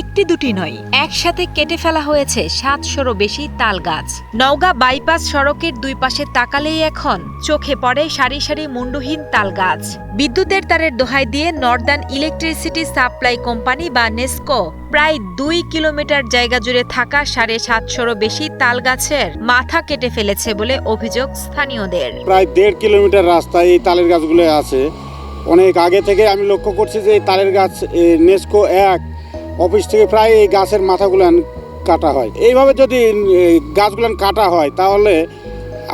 একটি দুটি নয়, একসাথে কেটে ফেলা হয়েছে ৭০০-রও বেশি তাল গাছ। নওগাঁ বাইপাস সড়কের দুই পাশে তাকালেই এখন চোখে পড়ে সারি সারি মুন্ডুহীন তাল গাছ। বিদ্যুতের তারের দোহাই দিয়ে নর্দার্ন ইলেকট্রিসিটি সাপ্লাই কোম্পানি বা নেসকো প্রায় ২ কিলোমিটার জায়গা জুড়ে থাকা ৭৫০-রও বেশি তাল গাছের মাথা কেটে ফেলেছে বলে অভিযোগ স্থানীয়দের। প্রায় ১.৫ কিলোমিটার রাস্তায় এই তালের গাছগুলো আছে। অনেক আগে থেকে আমি লক্ষ্য করছি যে এই তালের গাছ নেসকো ১ অফিস থেকে প্রায় এই গাছের মাথাগুলো কাটা হয়। এইভাবে যদি গাছগুলো কাটা হয় তাহলে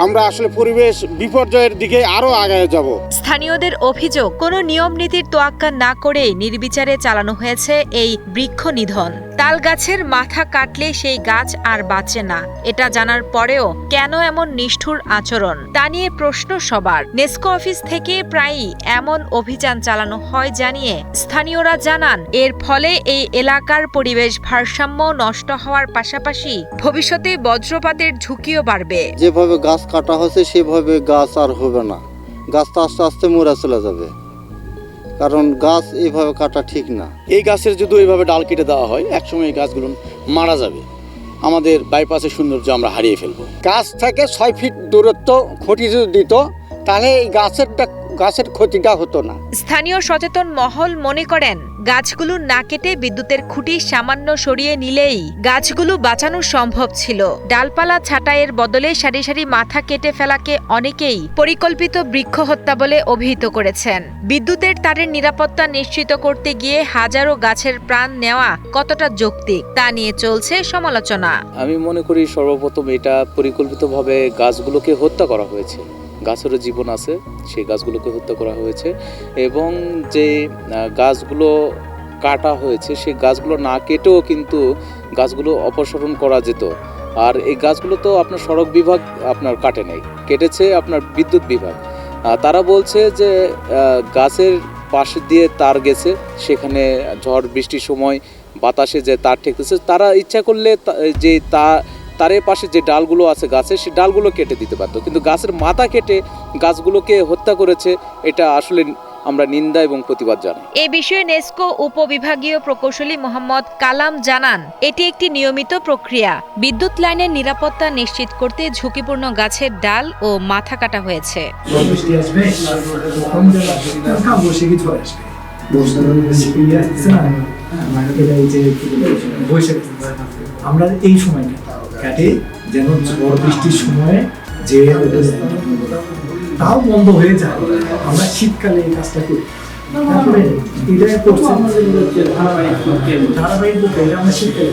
আমরা আসলে পরিবেশ বিপর্যয়ের দিকে আরো আগায় যাব। স্থানীয়দের অভিযোগ, কোনো নিয়ম নীতির তোয়াক্কা না করেই নির্বিচারে চালানো হয়েছে এই বৃক্ষ নিধন। তাল গাছের মাথা কাটলে সেই গাছ আর বাঁচে না, এটা জানার পরেও কেন এমন নিষ্ঠুর আচরণ তা নিয়ে প্রশ্ন সবার। নেসকো অফিস থেকে প্রায়ই এমন অভিযান চালানো হয় জানিয়ে স্থানীয়রা জানান, এর ফলে এই এলাকার পরিবেশ ভারসাম্য নষ্ট হওয়ার পাশাপাশি ভবিষ্যতে বজ্রপাতের ঝুঁকিও বাড়বে। যেভাবে গাছ কাটা হচ্ছে সেভাবে গাছ আর হবে না, গাছটা আস্তে আস্তে মরে চলে যাবে, কারণ গাছ এইভাবে কাটা ঠিক না। এই গাছের যদি এইভাবে ডাল কেটে দেওয়া হয় একসময় এই গাছগুলো মারা যাবে, আমাদের বাইপাসের সৌন্দর্য আমরা হারিয়ে ফেলবো। গাছ থেকে ৬ ফিট দূরত্ব খুঁটি যদি দিত তাহলে এই গাছের ক্ষতিটা হতো না। স্থানীয় সচেতন মহল মনে করেন, গাছগুলো না কেটে বিদ্যুতের খুঁটি সামান্য সরিয়ে নিলেই গাছগুলো বাঁচানো সম্ভব ছিল। ডালপালা ছাঁটাইয়ের বদলে সারি সারি মাথা কেটে ফেলাকে অনেকেই পরিকল্পিত বৃক্ষ হত্যা বলে অভিহিত করেছেন। বিদ্যুতের তারের নিরাপত্তা নিশ্চিত করতে গিয়ে হাজারো গাছের প্রাণ নেওয়া কতটা যৌক্তিক তা নিয়ে চলছে সমালোচনা। আমি মনে করি সর্বপ্রথম এটা পরিকল্পিতভাবে গাছগুলোকে হত্যা করা হয়েছে। গাছেরও জীবন আছে, সেই গাছগুলোকে হত্যা করা হয়েছে এবং যে গাছগুলো কাটা হয়েছে সেই গাছগুলো না কেটেও কিন্তু গাছগুলো অপসারণ করা যেত। আর এই গাছগুলো তো আপনার সড়ক বিভাগ আপনার কাটে নাই, কেটেছে আপনার বিদ্যুৎ বিভাগ। তারা বলছে যে গাছের পাশে দিয়ে তার গেছে, সেখানে ঝড় বৃষ্টির সময় বাতাসে যে তার ঠেকতেছে, তারা ইচ্ছা করলে যে তারের পাশে যে ডালগুলো আছে গাছের, সেই ডালগুলো কেটে দিতে পারতো, কিন্তু গাছের মাথা কেটে গাছগুলোকে হত্যা করেছে। এটা আসলে আমরা নিন্দা এবং প্রতিবাদ জানাই। এ বিষয়ে নেসকো উপবিভাগীয় প্রকৌশলী মোহাম্মদ কালাম জানান, এটি একটি নিয়মিত প্রক্রিয়া। বিদ্যুৎ লাইনের নিরাপত্তা নিশ্চিত করতে ঝুঁকিপূর্ণ গাছের ডাল ও মাথা কাটা হয়েছে। আমরা এই সময়টা কাটে যেন ঝড় বৃষ্টির সময়ে যে তাও বন্ধ হয়ে যায়, আমরা শীতকালে এই কাজটা করি। তারপরে এটাই করছে ধারাবাহিক আমরা শীতকালে